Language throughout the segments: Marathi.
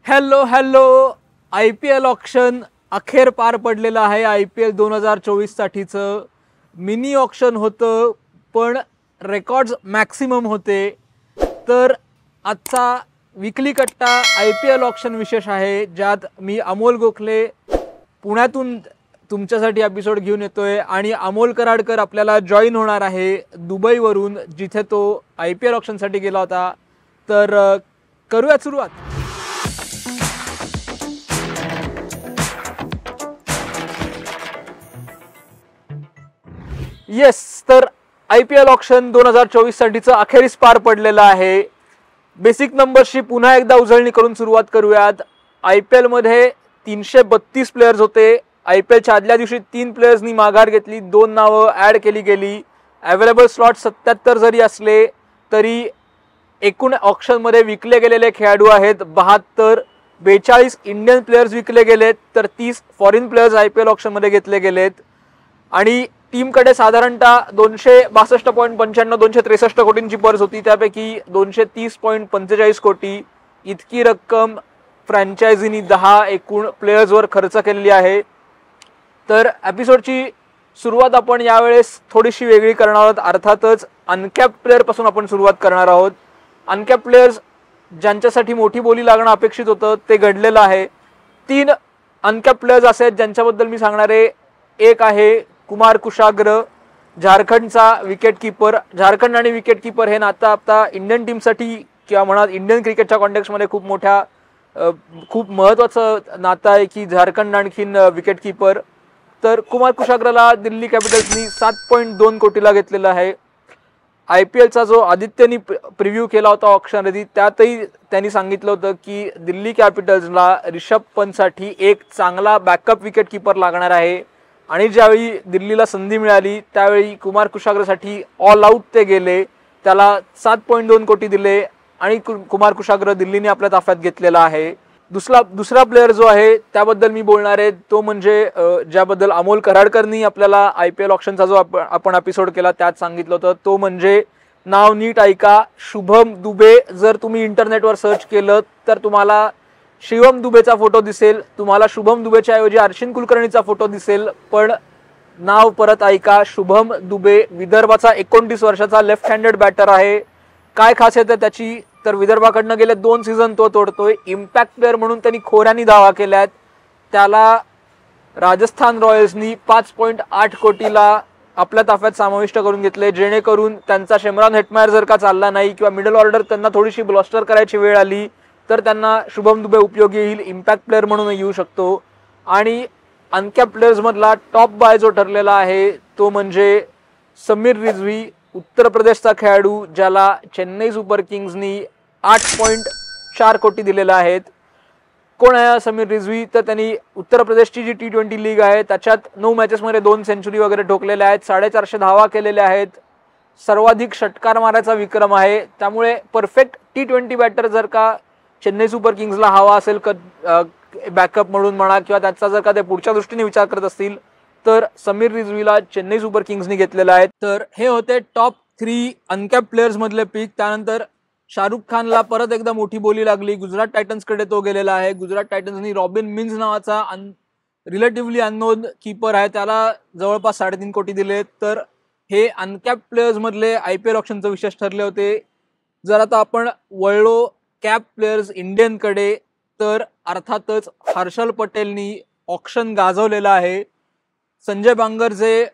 हॅलो हॅलो IPL ऑक्शन अखेर पार पडलेलं आहे। IPL 2024 साठीचं मिनी ऑक्शन होतं, पण रेकॉर्ड्स मॅक्सिमम होते। तर आजचा वीकली कट्टा IPL ऑक्शन विशेष आहे, ज्यात मी अमोल गोखले पुण्यातून तुमच्यासाठी एपिसोड घेऊन येतोय आणि अमोल कराडकर आपल्याला जॉईन होणार आहे दुबईवरून, जिथे तो IPL ऑक्शनसाठी गेला होता। तर करूया सुरुवात। येस, तर IPL ऑक्शन 2024 साठीचं अखेरीस पार पडलेलं आहे। बेसिक नंबरशी पुन्हा एकदा उजळणी करून सुरुवात करूयात। IPL मध्ये 332 प्लेयर्स होते। IPLच्या आदल्या दिवशी 3 प्लेयर्सनी माघार घेतली, 2 नावं ॲड केली गेली। अवेलेबल स्लॉट 77 जरी असले तरी एकूण ऑक्शनमध्ये विकले गेलेले खेळाडू आहेत 72। 42 इंडियन प्लेयर्स विकले गेलेत, तर 30 फॉरेन प्लेयर्स IPL ऑक्शनमध्ये घेतले गेलेत। आणि टीमकडे साधारणतः 262.95 263 कोटींची पर्स होती, त्यापैकी 230.45 कोटी इतकी रक्कम फ्रँचायझीनी 10 एकूण प्लेयर्सवर खर्च केलेली आहे। तर एपिसोडची सुरुवात आपण यावेळेस थोडीशी वेगळी करणार आहोत। अर्थातच अनकॅप प्लेअरपासून आपण सुरुवात करणार आहोत। अनकॅप प्लेयर्स ज्यांच्यासाठी मोठी बोली लागणं अपेक्षित होतं ते घडलेलं आहे। 3 अनकॅप प्लेयर्स असे आहेत ज्यांच्याबद्दल मी सांगणार आहे। एक आहे कुमार कुशाग्र, झारखंडचा विकेट कीपर। झारखंड आणि विकेट कीपर हे नातं आता इंडियन टीमसाठी किंवा म्हणा इंडियन क्रिकेटच्या कॉन्टेक्स्टमध्ये खूप महत्त्वाचं नातं आहे की झारखंड आणखीन विकेट कीपर। तर कुमार कुशाग्रला दिल्ली कॅपिटल्सनी 7.2 कोटीला घेतलेला आहे। IPLचा जो आदित्यनी प्रिव्ह्यू केला होता ऑक्शन आधी, त्यातही त्यांनी सांगितलं होतं की दिल्ली कॅपिटल्सला रिषभ पंतसाठी एक चांगला बॅकअप विकेट कीपर लागणार आहे। आणि ज्यावेळी दिल्लीला संधी मिळाली त्यावेळी कुमार कुशाग्रसाठी ऑल आउट ते गेले, त्याला 7.2 कोटी दिले आणि कुमार कुशाग्र दिल्लीने आपल्या ताफ्यात घेतलेला आहे। दुसरा प्लेअर जो आहे त्याबद्दल मी बोलणार आहे, तो म्हणजे ज्याबद्दल अमोल कराडकरनी आपल्याला IPL ऑक्शनचा जो आपण एपिसोड केला त्यात सांगितलं होतं, तो म्हणजे नाव नीट ऐका, शुभम दुबे। जर तुम्ही इंटरनेटवर सर्च केलं तर तुम्हाला शिवम दुबेचा फोटो दिसेल, तुम्हाला शुभम दुबेच्या ऐवजी अर्शिन कुलकर्णीचा फोटो दिसेल, पण नाव परत ऐका, शुभम दुबे विदर्भाचा 29 वर्षाचा लेफ्ट हँडेड बॅटर आहे। काय खासियत आहे त्याची, तर विदर्भाकडनं गेले 2 सीझन तो तोडतोय। इम्पॅक्ट प्लेअर म्हणून त्यांनी खोऱ्यानी दावा केल्यात। त्याला राजस्थान रॉयल्सनी 5.8 कोटीला आपल्या ताफ्यात समाविष्ट करून घेतले, जेणेकरून त्यांचा शेमरॉन हेटमायर जर का चालला नाही किंवा मिडल ऑर्डर त्यांना थोडीशी ब्लॉस्टर करायची वेळ आली तर त्यांना शुभम दुबे उपयोगी येईल, इम्पॅक्ट प्लेअर म्हणून येऊ शकतो। आणि अनकॅप प्लेयर्स मधला टॉप बाय जो ठरलेला आहे तो म्हणजे समीर रिझवी, उत्तर प्रदेशचा खेळाडू, ज्याला चेन्नई सुपर किंग्सनी 8.4 कोटी दिलेला आहेत। कोण आहे समीर रिझवी, तर त्यांनी उत्तर प्रदेशची जी T20 लीग आहे त्याच्यात 9 मॅचेसमध्ये 2 सेंचुरी वगैरे ठोकलेल्या आहेत, 450 धावा केलेल्या आहेत, सर्वाधिक षटकार मारायचा विक्रम आहे। त्यामुळे परफेक्ट T20 बॅटर जर का चेन्नई सुपर किंग्सला हवा असेल बॅकअप म्हणून म्हणा किंवा त्याचा जर का ते पुढच्या दृष्टीने विचार करत असतील तर समीर रिझवीला चेन्नई सुपर किंग्सनी घेतलेला आहे। तर हे होते टॉप 3 अनकॅप प्लेयर्स मधले पिक। त्यानंतर शाहरुख खानला परत एकदा मोठी बोली लागली, गुजरात टायटन्सकडे तो गेलेला आहे। गुजरात टायटन्सनी रॉबिन मिन्स नावाचा रिलेटिव्हली अननोन कीपर आहे, त्याला जवळपास 3.5 कोटी दिले। तर हे अनकॅप प्लेयर्स मधले IPL ऑक्शनचं विशेष ठरले होते। जर आता आपण वळलो कॅप प्लेयर्स इंडियनकडे, तर अर्थातच हर्षल पटेलनी ऑक्शन गाजवलेला आहे। संजय बांगर जे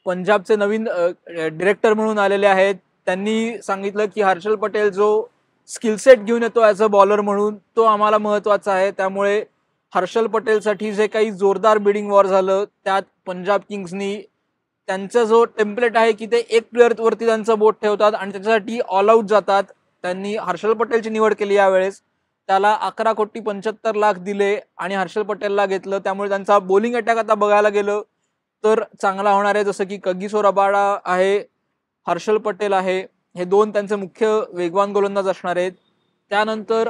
पंजाबचे नवीन डिरेक्टर म्हणून आलेले आहेत, त्यांनी सांगितलं की हर्षल पटेल जो स्किल सेट घेऊन येतो ॲज अ बॉलर म्हणून, तो आम्हाला महत्त्वाचा आहे। त्यामुळे हर्षल पटेलसाठी जे काही जोरदार बिडिंग वॉर झालं त्यात पंजाब किंग्सनी त्यांचा जो टेम्पलेट आहे की ते एक प्लेअरवरती त्यांचं बोट ठेवतात आणि त्याच्यासाठी ऑल आउट जातात, त्यांनी हर्षल पटेलची निवड केली यावेळेस। त्याला 11.75 कोटी दिले आणि हर्षल पटेलला घेतलं। त्यामुळे त्यांचा बॉलिंग अटॅक आता बघायला गेलं तर चांगला होणार आहे, जसं की कगिसो रबाडा आहे, हर्षल पटेल आहे, हे 2 त्यांचे मुख्य वेगवान गोलंदाज असणार आहेत। त्यानंतर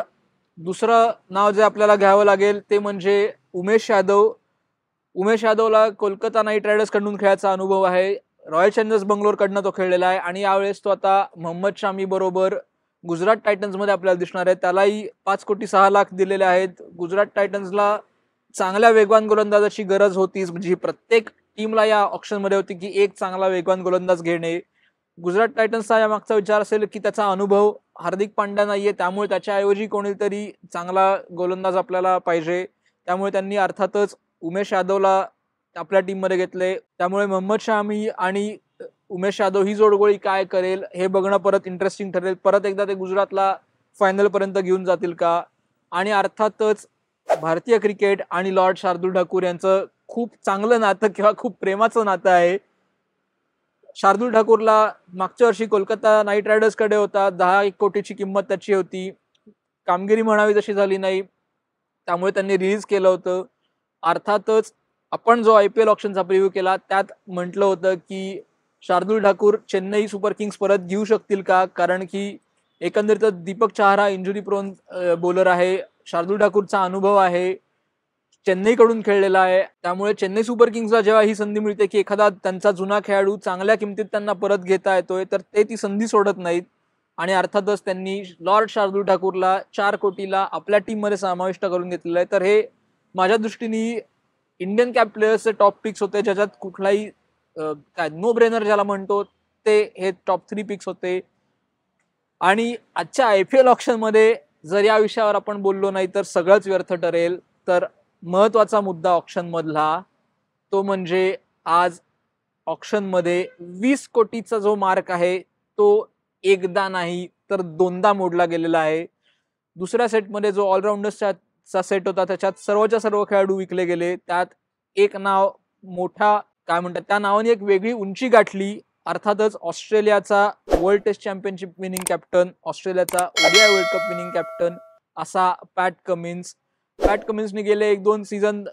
दुसरं नाव जे आपल्याला घ्यावं लागेल ते म्हणजे उमेश यादव। उमेश यादवला कोलकाता नाईट रायडर्स कडून खेळायचा अनुभव आहे, रॉयल चॅलेंजर्स बंगलोरकडनं तो खेळलेला आहे आणि यावेळेस तो आता मोहम्मद शामी बरोबर गुजरात टायटन्समध्ये आपल्याला दिसणार आहे, त्यालाही 5,06,00,000 दिलेले आहेत. गुजरात टायटन्सला चांगल्या वेगवान गोलंदाजाची गरज होतीच, म्हणजे प्रत्येक टीमला या ऑप्शनमध्ये होती की एक चांगला वेगवान गोलंदाज घेणे. गुजरात टायटन्सचा या मागचा विचार असेल की त्याचा अनुभव हार्दिक पांड्या नाहीये, त्यामुळे त्याच्याऐवजी कोणीतरी चांगला गोलंदाज आपल्याला पाहिजे. त्यामुळे त्यांनी अर्थातच उमेश यादवला आपल्या टीममध्ये घेतले. त्यामुळे मोहम्मद शामी आणि उमेश यादव ही जोडगोळी काय करेल हे बघणं परत इंटरेस्टिंग ठरेल. परत एकदा ते गुजरातला फायनल पर्यंत घेऊन जातील का. आणि अर्थातच भारतीय क्रिकेट आणि लॉर्ड शार्दूल ठाकूर यांचं खूप चांगलं नातं किंवा खूप प्रेमाचं नातं आहे. शार्दूल ठाकूरला मागच्या वर्षी कोलकाता नाईट रायडर्स कडे होता, 10 कोटीची किंमत त्याची होती. कामगिरी म्हणावी तशी झाली नाही, त्यामुळे त्यांनी रिलीज केलं होतं. अर्थातच आपण जो IPL ऑप्शनचा प्रिव्ह्यू केला त्यात म्हटलं होतं की शार्दूल ठाकूर चेन्नई सुपर किंग्स परत घेऊ शकतील का, कारण की एकंदरीत Deepak Chahar injury prone bowler आहे. शार्दूल ठाकूरचा अनुभव आहे, चेन्नईकडून खेळलेला आहे. त्यामुळे चेन्नई सुपर किंग्सला जेव्हा ही संधी मिळते की एखादा त्यांचा जुना खेळाडू चांगल्या किमतीत त्यांना परत घेता येतोय, तर ते ती संधी सोडत नाहीत. आणि अर्थातच त्यांनी लॉर्ड शार्दूल ठाकूरला 4 कोटीला आपल्या टीममध्ये समाविष्ट करून घेतलेलं आहे. तर हे माझ्या दृष्टीने इंडियन कॅप प्लेयर्सचे टॉप पिक्स होते, ज्याच्यात कुठलाही काय नो ब्रेनर ज्याला म्हणतो ते हे टॉप 3 पिक्स होते. आणि आजच्या IPL ऑप्शनमध्ये जर या विषयावर आपण बोललो नाही तर सगळंच व्यर्थ ठरेल. तर महत्वाचा मुद्दा ऑप्शन मधला तो म्हणजे आज ऑप्शनमध्ये 20 कोटीचा जो मार्क आहे तो एकदा नाही तर दोनदा मोडला गेलेला आहे. दुसऱ्या सेटमध्ये जो ऑलराऊंडर्सचा सेट होता त्याच्यात सर्वच्या सर्व खेळाडू विकले गेले. त्यात एक नाव मोठा काय म्हणतात त्या नावाने एक वेगळी उंची गाठली. अर्थातच ऑस्ट्रेलियाचा world test championship winning captain, ऑस्ट्रेलियाचा ODI world cup winning captain असा पॅट कमिन्स. पॅट कमिन्सने गेले 1-2 सीझन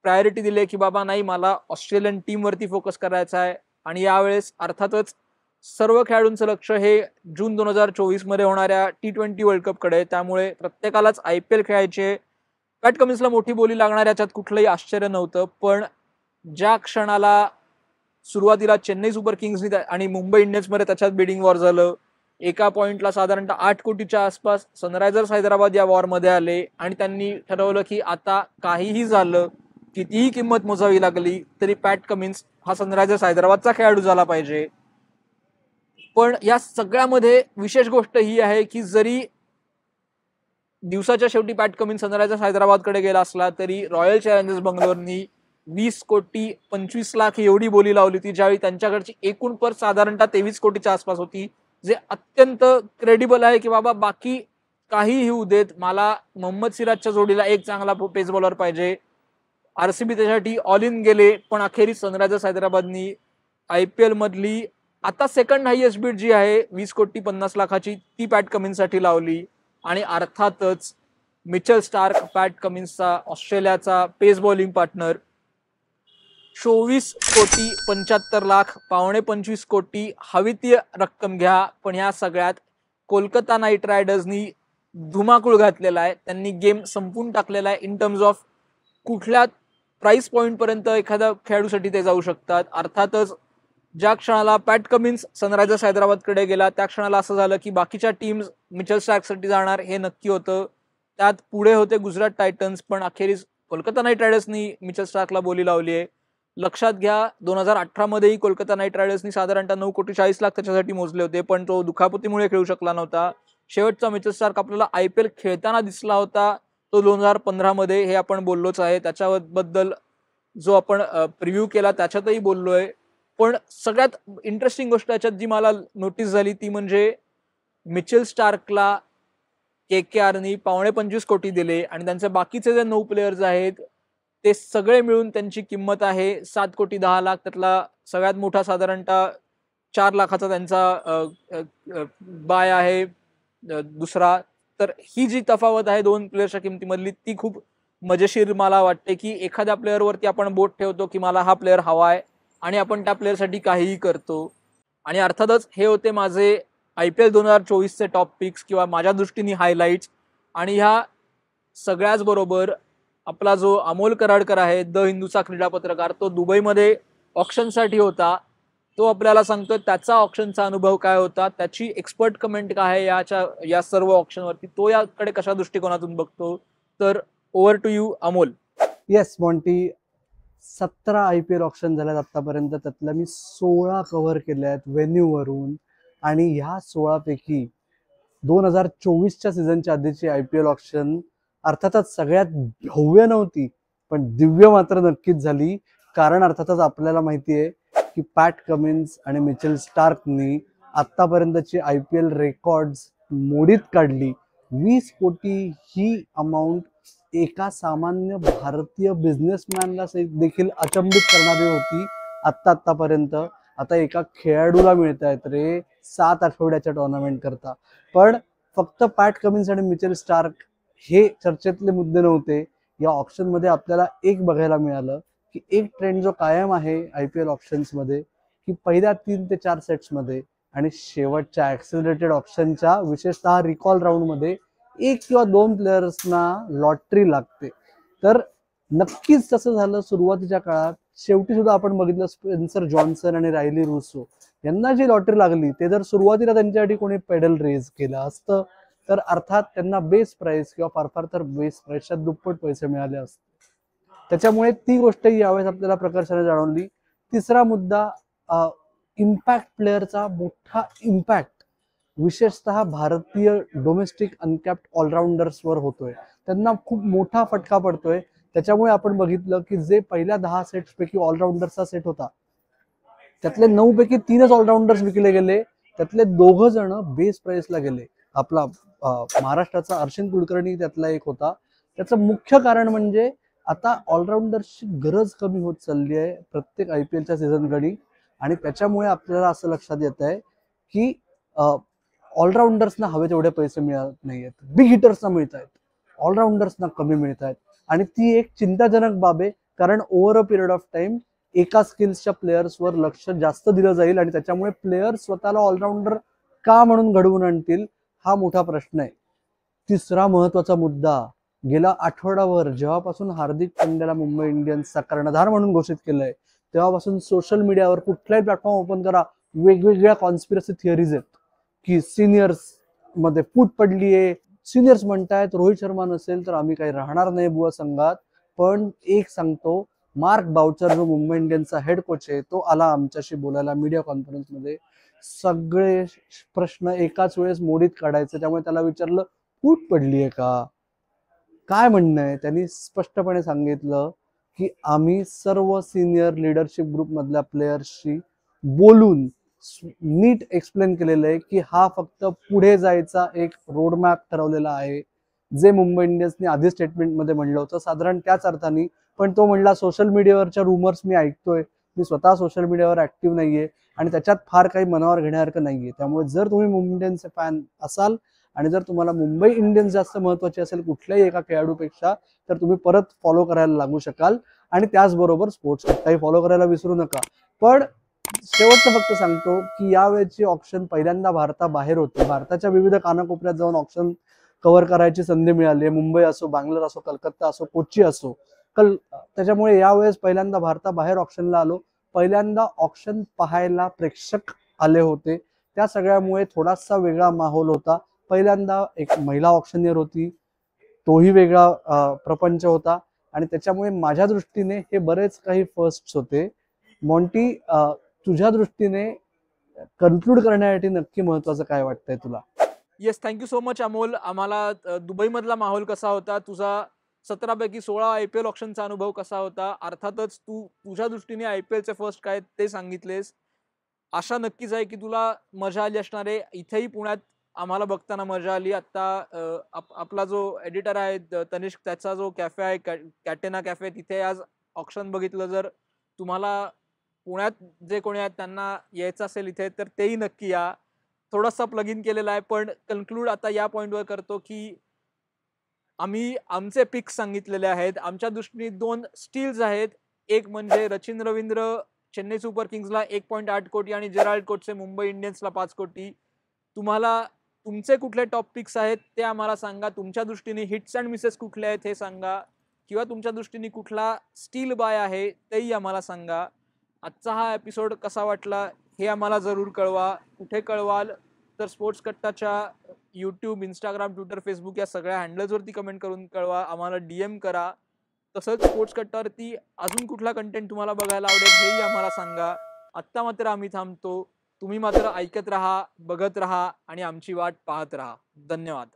प्रायोरिटी दिले की बाबा नाही, मला ऑस्ट्रेलियन टीमवरती फोकस करायचा आहे. आणि यावेळेस अर्थातच सर्व खेळाडूंचं लक्ष हे जून 2024 मध्ये होणाऱ्या T20 वर्ल्ड कप कडे. त्यामुळे प्रत्येकालाच IPL खेळायचे. पॅट कमिन्सला मोठी बोली लागणार याच्यात कुठलंही आश्चर्य नव्हतं. पण ज्या क्षणाला सुरुवातीला चेन्नई सुपर किंग्स आणि मुंबई इंडियन्समध्ये त्याच्यात बिडिंग वॉर झालं, एका पॉइंटला साधारणतः 8 कोटीच्या आसपास सनरायझर्स हैदराबाद या वॉरमध्ये आले आणि त्यांनी ठरवलं की आता काहीही झालं, कितीही किंमत मोजावी लागली तरी पॅट कमिन्स हा सनरायझर्स हैदराबादचा खेळाडू झाला पाहिजे. पण या सगळ्यामध्ये विशेष गोष्ट ही आहे की जरी दिवसाच्या शेवटी पॅट कमिन्स सनरायझर्स हैदराबादकडे गेला असला तरी रॉयल चॅलेंजर्स बंगलोरनी 20 कोटी 25 लाख एवढी बोली लावली होती, ज्यावेळी त्यांच्याकडची एकूण पर साधारणतः 23 कोटीच्या आसपास होती. जे अत्यंत क्रेडिबल आहे की बाबा बाकी काहीही होऊ देत, मला मोहम्मद सिराजच्या जोडीला एक चांगला पेस बॉलर पाहिजे. RCB त्यासाठी ऑल इन गेले, पण अखेरीस सनरायझर्स हैदराबादनी IPL मधली आता सेकंड हायएस्ट बीड जी आहे 20 कोटी 50 लाखाची ती पॅट कमिन्ससाठी लावली. आणि अर्थातच मिचेल स्टार्क पॅट कमिन्सचा ऑस्ट्रेलियाचा पेस बॉलिंग पार्टनर 24 कोटी 75 लाख, 25 कोटी हवी ती रक्कम घ्या. पण ह्या सगळ्यात कोलकाता नाईट रायडर्सनी धुमाकूळ घातलेला आहे. त्यांनी गेम संपून टाकलेला आहे इन टर्म्स ऑफ कुठल्या प्राइस पॉइंट पर्यंत एखाद्या खेळाडूसाठी ते जाऊ शकतात. अर्थातच ज्या क्षणाला पॅट कमिन्स सनरायझर्स हैदराबादकडे गेला त्या क्षणाला असं झालं की बाकीच्या टीम्स मिचेल स्टार्कसाठी जाणार हे नक्की होतं. त्यात पुढे होते गुजरात टायटन्स, पण अखेरीस कोलकाता नाईट रायडर्सनी मिचेल स्टार्कला बोली लावली आहे. लक्षात घ्या 2018 मध्येही कोलकाता नाईट रायडर्सनी साधारणतः 9 कोटी 40 लाख त्याच्यासाठी मोजले होते, पण तो दुखापतीमुळे खेळू शकला नव्हता. शेवटचा मिचेल स्टार्क आपल्याला IPL खेळताना दिसला होता तो 2015 मध्ये, हे आपण बोललोच आहे. त्याच्याबद्दल जो आपण प्रिव्ह्यू केला त्याच्यातही बोललोय. पण सगळ्यात इंटरेस्टिंग गोष्ट याच्यात जी मला नोटीस झाली ती म्हणजे मिचेल स्टार्कला KKRनी 25 कोटी दिले आणि त्यांचे बाकीचे जे 9 प्लेयर्स आहेत ते सगळे मिळून त्यांची किंमत आहे 7 कोटी 10 लाख. त्यातला सगळ्यात मोठा साधारणतः 4 लाखाचा त्यांचा बाय आहे दुसरा. तर ही जी तफावत आहे 2 प्लेयर्सच्या किमतीमधली ती खूप मजेशीर मला वाटते की एखाद्या प्लेअरवरती आपण बोट ठेवतो की मला हा प्लेअर हवा आहे आणि आपण त्या प्लेअरसाठी काहीही करतो. आणि अर्थातच हे होते माझे IPL 2024चे टॉप पिक्स किंवा माझ्या दृष्टीने हायलाइट्स. आणि ह्या सगळ्याच बरोबर आपला जो अमोल कराडकर आहे द हिंदूचा क्रीडा पत्रकार, तो दुबईमध्ये ऑप्शनसाठी होता तो आपल्याला सांगतोय त्याचा ऑप्शनचा अनुभव काय होता, त्याची एक्सपर्ट कमेंट काय आहे या सर्व ऑप्शनवरती, तो याकडे कशा दृष्टिकोनातून बघतो. तर over to you Amol. Yes Monty, 17 IPL option झाल्यात आतापर्यंत, त्यातल्या मी 16 कव्हर केल्या आहेत व्हेन्यूवरून. आणि ह्या 16 पैकी 2024च्या सीझनच्या आधीची IPL ऑप्शन अर्थातच सगळ्यात भव्य नव्हती, पण दिव्य मात्र नक्कीच झाली. कारण अर्थातच आपल्याला माहिती आहे की पॅट कमिन्स आणि मिचेल स्टार्कनी आतापर्यंतची IPL रेकॉर्ड्स मोडीत काढली. 20 कोटी ही अमाऊंट एका सामान्य भारतीय बिझनेसमॅनला देखील अचंबित करणारी होती आतापर्यंत. आता एका खेळाडूला मिळत आहेत रे 7 आठवड्याच्या टुर्नामेंट करता. पण फक्त पॅट कमिन्स आणि मिचेल स्टार्क हे चर्चेतले मुद्दे नव्हते. या ऑप्शन मध्ये आपल्याला एक बघायला मिळालं की एक ट्रेंड जो कायम आहे IPL ऑप्शन्स मध्ये, की पहिल्या 3 ते 4 सेट्स मध्ये आणि शेवटच्या ऍक्सिलरेटेड ऑप्शनच्या विशेषतः रिकॉल राऊंड मध्ये 1 किंवा 2 प्लेयर्सना लॉटरी लागते. तर नक्कीच तसं झालं सुरुवातीच्या काळात. शेवटी सुद्धा आपण बघितलं स्पेन्सर जॉन्सन आणि रायली रुसो यांना जी लॉटरी लागली, ते जर सुरुवातीला त्यांच्यासाठी कोणी पेडल रेज केलं असतं तर अर्थात त्यांना बेस प्राइस किंवा फार फार तर बेस प्राइसच्या दुप्पट पैसे मिळाले असते. त्याच्यामुळे ती गोष्टही यावेळेस आपल्याला प्रकर्षाने जाणवली. तिसरा मुद्दा, इम्पॅक्ट प्लेअरचा मोठा इम्पॅक्ट विशेषतः भारतीय डोमेस्टिक अनकॅप्ड ऑलराऊंडर्सवर होतोय. त्यांना खूप मोठा फटका पडतोय. त्याच्यामुळे आपण बघितलं की जे पहिल्या 10 सेट्स पैकी ऑलराऊंडर्सचा सेट होता, त्यातले 9 पैकी 3च ऑलराऊंडर्स विकले गेले. त्यातले 2 जण बेस प्राइसला गेले. आपला महाराष्ट्राचा अर्शिन कुलकर्णी त्यातला एक होता. त्याचं मुख्य कारण म्हणजे आता ऑलराऊंडर्सची गरज कमी होत चालली आहे प्रत्येक IPLच्या सीझन घडी. आणि त्याच्यामुळे आपल्याला असं लक्षात येत आहे की ऑलराऊंडर्सना हवे तेवढे पैसे मिळत नाहीयेत. बिग हिटर्सना मिळत आहेत, ऑलराऊंडर्सना कमी मिळत आहेत. आणि ती एक चिंताजनक बाब आहे. कारण over a period of time एका स्किल्सच्या प्लेयर्सवर लक्ष जास्त दिलं जाईल आणि त्याच्यामुळे प्लेयर्स स्वतःला ऑलराऊंडर का म्हणून घडवून आणतील, हा मोठा प्रश्न आहे. तिसरा महत्वाचा मुद्दा, गेला आठवडाभर जेव्हापासून हार्दिक पांड्याला मुंबई इंडियन्सचा कर्णधार म्हणून घोषित केलंय, तेव्हापासून सोशल मीडियावर कुठलाही प्लॅटफॉर्म ओपन करा, वेगवेगळ्या कॉन्स्पिरसी थिअरीज आहेत की सिनियर्स मध्ये फूट पडलीये. सिनियर्स म्हणतायत रोहित शर्मा नसेल तर आम्ही काही राहणार नाही बुवा संघात. पण एक सांगतो, मार्क बाउचर जो मुंबई इंडियन्सचा हेड कोच आहे, तो आला आमच्याशी बोलायला मीडिया कॉन्फरन्स मध्ये. सगळे प्रश्न एकाच वेळेस मोडीत काढायचे. त्यामुळे त्याला विचारलं फूट पडलीये का, काय म्हणणं आहे. त्यांनी स्पष्टपणे सांगितलं की आम्ही सर्व सिनियर लिडरशिप ग्रुप मधल्या प्लेयर्सशी बोलून नीट एक्सप्लेन केलेलं आहे की हा फक्त पुढे जायचा एक रोडमॅप ठरवलेला आहे, जे मुंबई इंडियन्सने आधी स्टेटमेंटमध्ये म्हणलं होतं साधारण त्याच अर्थाने. पण तो म्हणला सोशल मीडियावरच्या रुमर्स मी ऐकतोय, मी स्वतः सोशल मीडियावर ऍक्टिव्ह नाहीये आणि त्याच्यात फार काही मनावर घेण्यासारखं नाहीये. त्यामुळे जर तुम्ही मुंबई इंडियन्सचे फॅन असाल आणि जर तुम्हाला मुंबई इंडियन्स जास्त महत्वाची असेल कुठल्याही एका खेळाडूपेक्षा, तर तुम्ही परत फॉलो करायला लागू शकाल. आणि त्याचबरोबर स्पोर्ट्स काही फॉलो करायला विसरू नका. पण शेवटचं फक्त सांगतो की यावेळेची ऑप्शन पहिल्यांदा भारताबाहेर होती. भारताच्या विविध कानाकोपऱ्यात जाऊन ऑप्शन कव्हर करायची संधी मिळाली. मुंबई असो, बांगलोर असो, कलकत्ता असो, कोची असो. त्याच्यामुळे यावेळेस पहिल्यांदा भारताबाहेर ऑप्शनला आलो. पहिल्यांदा ऑप्शन पाहायला प्रेक्षक आले होते. त्या सगळ्यामुळे थोडासा वेगळा माहोल होता. पहिल्यांदा एक महिला ऑप्शनियर होती, तोही वेगळा प्रपंच होता. आणि त्याच्यामुळे माझ्या दृष्टीने हे बरेच काही फर्स्ट होते. मॉन्टी, तुझ्या दृष्टीने कन्क्लूड करण्यासाठी नक्की महत्वाचं काय वाटतंय तुला? Yes, thank you so much Amol. आम्हाला दुबई मधला माहोल कसा होता, तुझा 17 पैकी 16 IPL ऑप्शनचा अनुभव कसा होता, अर्थातच तुझ्या दृष्टीने IPLचे फर्स्ट काय ते सांगितलेस. आशा नक्कीच आहे की तुला मजा आली असणार आहे. इथेही पुण्यात आम्हाला बघताना मजा आली. आता आपला जो एडिटर आहे तनिष्क, त्याचा जो कॅफे आहे कॅटेना कॅफे, तिथे आज ऑप्शन बघितलं. जर तुम्हाला पुण्यात जे कोणी आहेत त्यांना यायचं असेल इथे, तर तेही नक्की या. थोडासा प्लग इन केलेला आहे, पण कन्क्लूड आता या पॉईंटवर करतो की आम्ही आमचे पिक्स सांगितलेले आहेत. आमच्या दृष्टीने 2 स्टील्स आहेत. एक म्हणजे रचिन रवींद्र चेन्नई सुपर किंग्सला 1.8 कोटी आणि जेराल्ड कोटचे मुंबई इंडियन्सला 5 कोटी. तुम्हाला तुमचे कुठले टॉप पिक्स आहेत ते आम्हाला सांगा. तुमच्या दृष्टीने हिट्स अँड मिसेस कुठले आहेत हे सांगा, किंवा तुमच्या दृष्टीने कुठला स्टील बाय आहे तेही आम्हाला सांगा. आजचा हा एपिसोड कसा वाटला हे आम्हाला जरूर कळवा. कुठे कळवाल तर स्पोर्ट्स कट्टाच्या यूट्यूब, इंस्टाग्राम, ट्विटर, फेसबुक या सगळ्या हँडल्सवरती कमेंट करून कळवा. आम्हाला DM करा. तसंच स्पोर्ट्स कट्टावरती अजून कुठला कंटेंट तुम्हाला बघायला आवडेल हेही आम्हाला सांगा. आत्ता मात्र आम्ही थांबतो. तुम्ही मात्र ऐकत राहा, बघत राहा आणि आमची वाट पाहत राहा. धन्यवाद.